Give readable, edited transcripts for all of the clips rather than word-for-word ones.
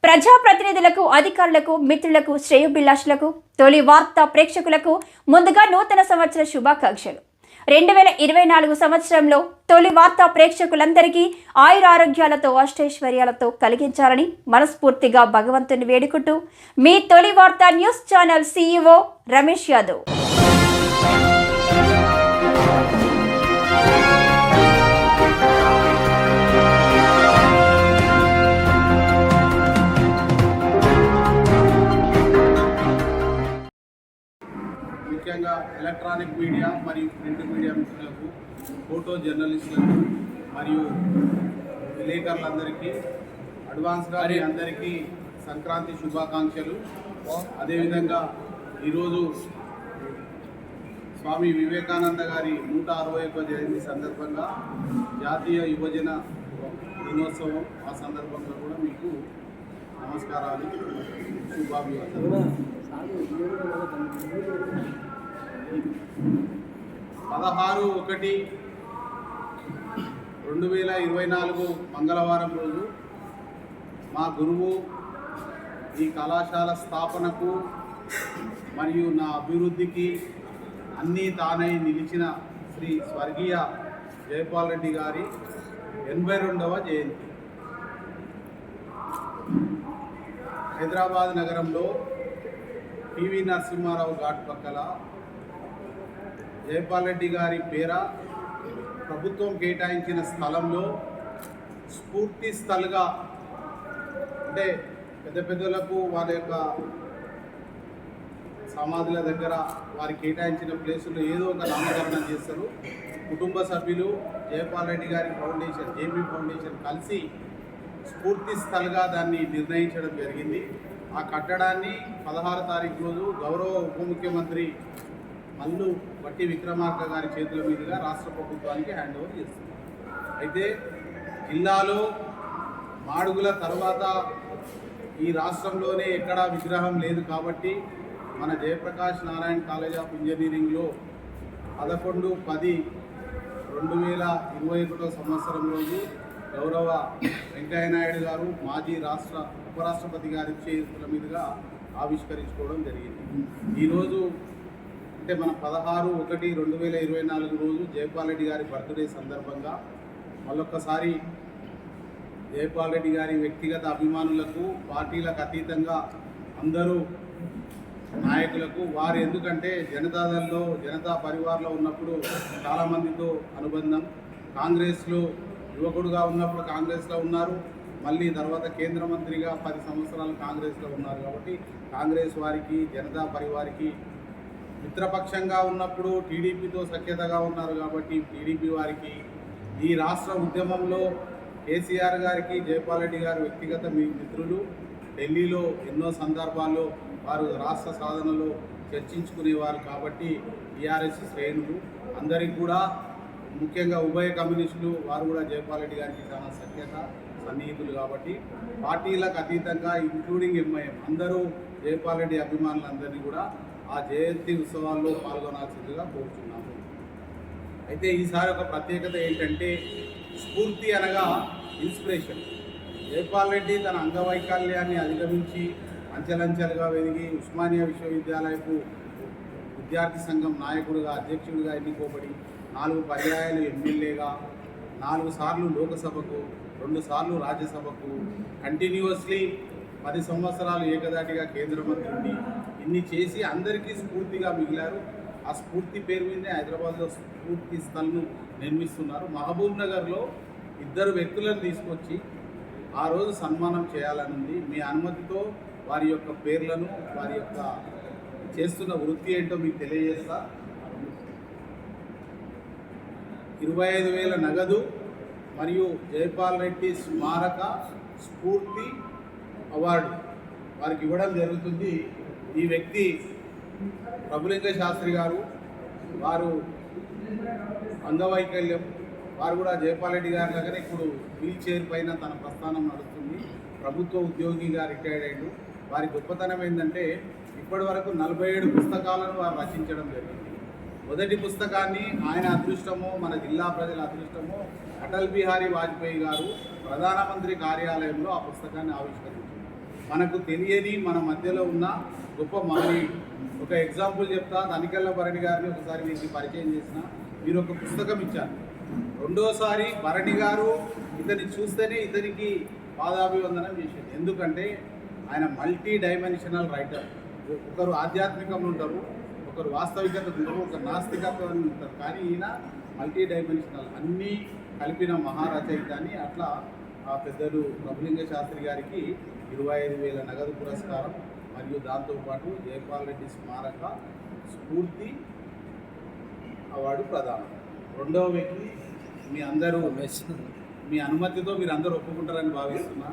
ప్రజాప్రతినిధులకు, అధికారులకు, మిత్రులకు, శ్రేయోభిలాషులకు, తొలి వార్త ప్రేక్షకులకు ముందుగా నూతన సంవత్సర శుభాకాంక్షలు. 2024 సంవత్సరంలో తొలి వార్త ప్రేక్షకులందరికీ ఆయురారోగ్యాలతో, అష్టైశ్వర్యాలతో కలిగించాలని మనస్ఫూర్తిగా భగవంతుని వేడుకుంటూ మీ తొలి వార్త news channel CEO Ramesh Yadav. ముఖ్యంగా ఎలక్ట్రానిక్ మీడియా మరియు ప్రింట్ మీడియా మిత్రులకు, ఫోటో జర్నలిస్టులకు మరియు విలేకరులందరికీ అడ్వాన్స్గా అందరికీ సంక్రాంతి శుభాకాంక్షలు. అదేవిధంగా ఈరోజు స్వామి వివేకానంద గారి 161వ జయంతి సందర్భంగా జాతీయ యువజన దినోత్సవం ఆ సందర్భంగా కూడా మీకు నమస్కారాలు, శుభాభివందనలు. 16/1/2024 మంగళవారం రోజు మా గురువు ఈ కళాశాల స్థాపనకు మరియు నా అభివృద్ధికి అన్నీ తానై నిలిచిన శ్రీ స్వర్గీయ జైపాల్ రెడ్డి గారి 82వ జయంతి. హైదరాబాద్ నగరంలో పివి నరసింహారావు ఘాట్ పక్కల జైపాల్ రెడ్డి గారి పేర ప్రభుత్వం కేటాయించిన స్థలంలో స్ఫూర్తి స్థల్గా, అంటే పెద్ద పెద్దలకు వారి యొక్క సమాధుల దగ్గర వారి కేటాయించిన ప్లేసుల్లో ఏదో ఒక నామకరణం చేస్తారు. కుటుంబ సభ్యులు జైపాల్ రెడ్డి గారి ఫౌండేషన్, జేపీ ఫౌండేషన్ కలిసి స్ఫూర్తి స్థల్గా దాన్ని నిర్ణయించడం జరిగింది. ఆ కట్టడాన్ని 16వ తారీఖు రోజు గౌరవ ఉప ముఖ్యమంత్రి మల్లు బట్టి విక్రమార్క గారి చేతుల మీదుగా రాష్ట్ర ప్రభుత్వానికి హ్యాండ్ ఓవర్ చేస్తుంది. అయితే జిల్లాలో మాడుగుల తర్వాత ఈ రాష్ట్రంలోనే ఎక్కడా విగ్రహం లేదు కాబట్టి మన జయప్రకాష్ నారాయణ కాలేజ్ ఆఫ్ ఇంజనీరింగ్లో 11/10/2021 సంవత్సరం రోజు గౌరవ వెంకయ్యనాయుడు గారు, మాజీ ఉపరాష్ట్రపతి గారి చేతుల మీదుగా ఆవిష్కరించుకోవడం జరిగింది. ఈరోజు అంటే మన 16/1/2024 రోజు జైపాల్ రెడ్డి గారి బర్త్డే సందర్భంగా మళ్ళొక్కసారి జైపాల్ రెడ్డి గారి వ్యక్తిగత అభిమానులకు, పార్టీలకు అతీతంగా అందరూ నాయకులకు, వారు ఎందుకంటే జనతాదళ్లో, జనతా పరివార్లో ఉన్నప్పుడు చాలామందితో అనుబంధం, కాంగ్రెస్లో యువకుడుగా ఉన్నప్పుడు కాంగ్రెస్లో ఉన్నారు, మళ్ళీ తర్వాత కేంద్ర మంత్రిగా 10 సంవత్సరాలు కాంగ్రెస్లో ఉన్నారు. కాబట్టి కాంగ్రెస్ వారికి, జనతా పరివారికి మిత్రపక్షంగా ఉన్నప్పుడు టీడీపీతో సఖ్యతగా ఉన్నారు. కాబట్టి టీడీపీ వారికి, ఈ రాష్ట్ర ఉద్యమంలో కేసీఆర్ గారికి జైపాల్ రెడ్డి గారు వ్యక్తిగత మిత్రులు, ఢిల్లీలో ఎన్నో సందర్భాల్లో వారు రాష్ట్ర సాధనలో చర్చించుకునేవారు. కాబట్టి టీఆర్ఎస్ శ్రేణులు అందరికీ కూడా, ముఖ్యంగా ఉభయ కమ్యూనిస్టులు వారు కూడా జైపాల్ రెడ్డి గారికి చాలా సఖ్యత, సన్నిహితులు. కాబట్టి పార్టీలకు అతీతంగా ఇంక్లూడింగ్ ఎంఐఎం అందరూ జైపాల్ రెడ్డి అభిమానులందరినీ కూడా ఆ జయంతి ఉత్సవాల్లో పాల్గొనాల్సిందిగా కోరుతున్నాము. అయితే ఈసారి ఒక ప్రత్యేకత ఏంటంటే, స్ఫూర్తి అనగా ఇన్స్పిరేషన్. జైపాల్ రెడ్డి తన అంగవైకల్యాన్ని అధిగమించి అంచెలంచెలుగా వెదిగి ఉస్మానియా విశ్వవిద్యాలయపు విద్యార్థి సంఘం నాయకుడిగా, అధ్యక్షుడిగా ఎన్నుకోబడి 4 పర్యాయాలు ఎమ్మెల్యేగా, 4 సార్లు లోకసభకు, 2 సార్లు రాజ్యసభకు, కంటిన్యూస్లీ 10 సంవత్సరాలు ఏకదాటిగా కేంద్ర మంత్రిని ఇన్ని చేసి అందరికీ స్ఫూర్తిగా మిగిలారు. ఆ స్ఫూర్తి పేరు మీదే హైదరాబాద్లో స్ఫూర్తి స్థల్ను నిర్మిస్తున్నారు. మహబూబ్ నగర్లో 2 వ్యక్తులను తీసుకొచ్చి ఆ రోజు సన్మానం చేయాలనుంది. మీ అనుమతితో వారి యొక్క పేర్లను, వారి యొక్క చేస్తున్న వృత్తి ఏంటో మీకు తెలియజేస్తా. 25,000 నగదు మరియు జైపాల్ రెడ్డి స్మారక స్ఫూర్తి అవార్డు వారికి ఇవ్వడం జరుగుతుంది. ఈ వ్యక్తి ప్రభులింగ శాస్త్రి గారు, వారు అంగవైకల్యం, వారు కూడా జైపాల్ రెడ్డి గారి దగ్గర ఇప్పుడు వీల్ చైర్ పైన తన ప్రస్థానం నడుస్తుంది. ప్రభుత్వ ఉద్యోగిగా రిటైర్డ్ అయ్యాడు. వారి గొప్పతనం ఏంటంటే, ఇప్పటి వరకు 47 పుస్తకాలను వారు రచించడం జరిగింది. మొదటి పుస్తకాన్ని ఆయన అదృష్టమో, మన జిల్లా ప్రజల అదృష్టమో, అటల్ బిహారీ వాజ్పేయి గారు ప్రధానమంత్రి కార్యాలయంలో ఆ పుస్తకాన్ని ఆవిష్కరించారు. మనకు తెలియని మన మధ్యలో ఉన్న గొప్ప మహనీయుడు. ఒక ఎగ్జాంపుల్ చెప్తా, తనికెళ్ళ భరణి గారిని ఒకసారి మీకు పరిచయం చేసిన, మీరు ఒక పుస్తకం ఇచ్చారు. రెండోసారి భరణి గారు ఇతన్ని చూస్తేనే ఇతనికి పాదాభివందనం చేసేది. ఎందుకంటే ఆయన మల్టీ డైమెన్షనల్ రైటర్. ఒకరు ఆధ్యాత్మికంలో ఉంటారు, ఒకరు వాస్తవికత ఉంటారు, ఒకరు నాస్తికత్వం ఉంటారు. కానీ ఈయన మల్టీ డైమెన్షనల్ అన్నీ కలిపిన మహారచయిత అని. అట్లా ఆ పెద్దలు ప్రభులింగ శాస్త్రి గారికి 25,000 నగదు పురస్కారం మరియు దాంతోపాటు జయపాల్ రెడ్డి స్మారక స్ఫూర్తి అవార్డు ప్రదానం. రెండవ వ్యక్తి మీ అనుమతితో మీరు అందరూ ఒప్పుకుంటారని భావిస్తున్నా.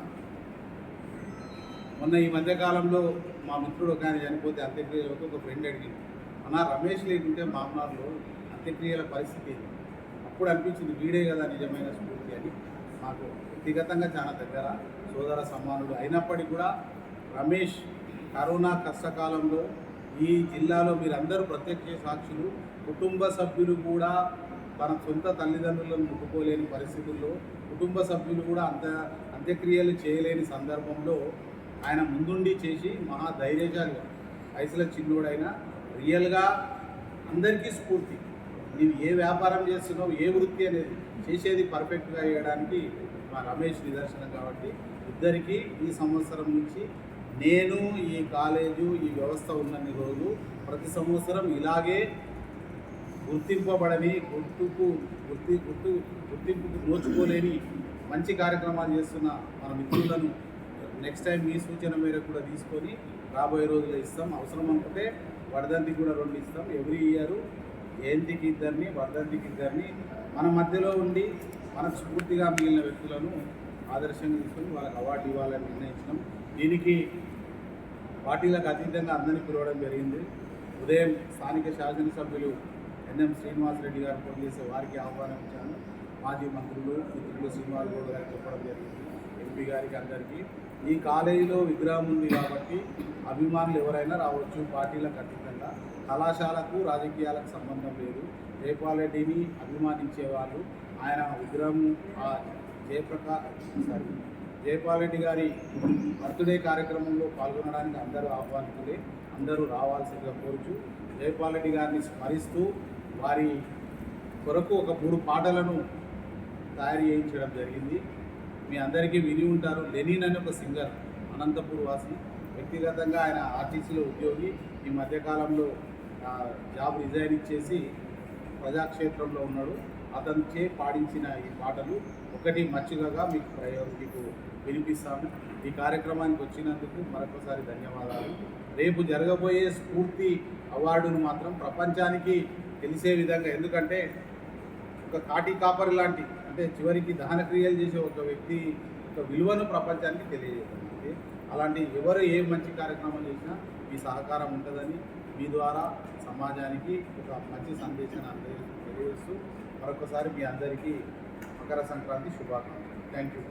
మొన్న ఈ మధ్యకాలంలో మా మిత్రుడు ఒక ఆయన చనిపోతే అంత్యక్రియలకు ఒక ఫ్రెండ్ అడిగింది, అన్న రమేష్ లేకుంటే మామనార్లో అంత్యక్రియల పరిస్థితి ఏంటి? అప్పుడు అనిపించింది వీడే కదా నిజమైన స్ఫూర్తి అని. మాకు వ్యక్తిగతంగా చాలా దగ్గర సోదర సమానుడు అయినప్పటికీ కూడా రమేష్ కరోనా కష్టకాలంలో ఈ జిల్లాలో మీరందరూ ప్రత్యక్ష సాక్షులు. కుటుంబ సభ్యులు కూడా తన సొంత తల్లిదండ్రులను ముట్టుకోలేని పరిస్థితుల్లో, కుటుంబ సభ్యులు కూడా అంత్యక్రియలు చేయలేని సందర్భంలో ఆయన ముందుండి చేసి మహా ధైర్యశాలిగా, వయసులో చిన్నోడైనా రియల్గా అందరికీ స్ఫూర్తి. నేను ఏ వ్యాపారం చేస్తున్నావు, ఏ వృత్తి అనేది చేసేది పర్ఫెక్ట్గా చేయడానికి మా రమేష్ నిదర్శనం. కాబట్టి ఇద్దరికీ ఈ సంవత్సరం నుంచి నేను ఈ కాలేజు ఈ వ్యవస్థ ఉన్నన్ని రోజులు ప్రతి సంవత్సరం ఇలాగే గుర్తింపబడని గుర్తింపుకు నోచుకోలేని మంచి కార్యక్రమాలు చేస్తున్న మన మిత్రులను నెక్స్ట్ టైం మీ సూచన మేరకు కూడా తీసుకొని రాబోయే రోజుల్లో ఇస్తాం. అవసరం అనుకుంటే వర్ధంతికి కూడా 2 ఇస్తాం. ఎవ్రీ ఇయర్ జయంతికి 2, వర్ధంతికి 2 మన మధ్యలో ఉండి మనకు స్ఫూర్తిగా మిగిలిన వ్యక్తులను ఆదర్శంగా తీసుకొని వాళ్ళకి అవార్డు ఇవ్వాలని నిర్ణయించినాం. దీనికి పార్టీలకు అతీతంగా అందరినీ పిలవడం జరిగింది. ఉదయం స్థానిక శాసనసభ్యులు ఎన్ఎం శ్రీనివాసరెడ్డి గారు ఫోన్ చేసే వారికి ఆహ్వానం ఇచ్చాను. మాజీ మంత్రులు మిత్రులు శ్రీనివాస్ గౌడ్ గారికి చెప్పడం జరిగింది, ఎంపీ గారికి, అందరికీ. ఈ కాలేజీలో విగ్రహం ఉంది కాబట్టి అభిమానులు ఎవరైనా రావచ్చు. పార్టీలకు అతీతంగా కళాశాలకు రాజకీయాలకు సంబంధం లేదు. జయపాల్ రెడ్డిని అభిమానించే వాళ్ళు ఆయన విగ్రహం జయపాల్ రెడ్డి గారి బర్త్డే కార్యక్రమంలో పాల్గొనడానికి అందరూ ఆహ్వానితులే, అందరూ రావాల్సిందిగా కోరుచు జయపాల్ రెడ్డి గారిని స్మరిస్తూ వారి కొరకు ఒక 3 పాటలను తయారు చేయించడం జరిగింది. మీ అందరికీ విని ఉంటారు. లెనిన్ అనే ఒక సింగర్, అనంతపూర్ వాసి. వ్యక్తిగతంగా ఆయన ఆర్టీసీలో ఉద్యోగి. ఈ మధ్యకాలంలో జాబ్ రిజైన్ ఇచ్చేసి ప్రజాక్షేత్రంలో ఉన్నాడు. అతనిచే పాడించిన ఈ పాటలు ఒకటి మచ్చుగగా మీకు వినిపిస్తాము. ఈ కార్యక్రమానికి వచ్చినందుకు మరొకసారి ధన్యవాదాలు. రేపు జరగబోయే స్ఫూర్తి అవార్డును మాత్రం ప్రపంచానికి తెలిసే విధంగా, ఎందుకంటే ఒక కాటి కాపరి లాంటి, అంటే చివరికి దహన క్రియలు చేసే ఒక వ్యక్తి ఒక విలువను ప్రపంచానికి తెలియజేస్తుంది. అలాంటి ఎవరు ఏ మంచి కార్యక్రమం చేసినా మీ సహకారం ఉంటుందని మీ ద్వారా సమాజానికి ఒక మంచి సందేశాన్ని తెలియజేస్తూ మరొకసారి మీ అందరికీ మకర సంక్రాంతి శుభాకాంక్షలు. Thank you.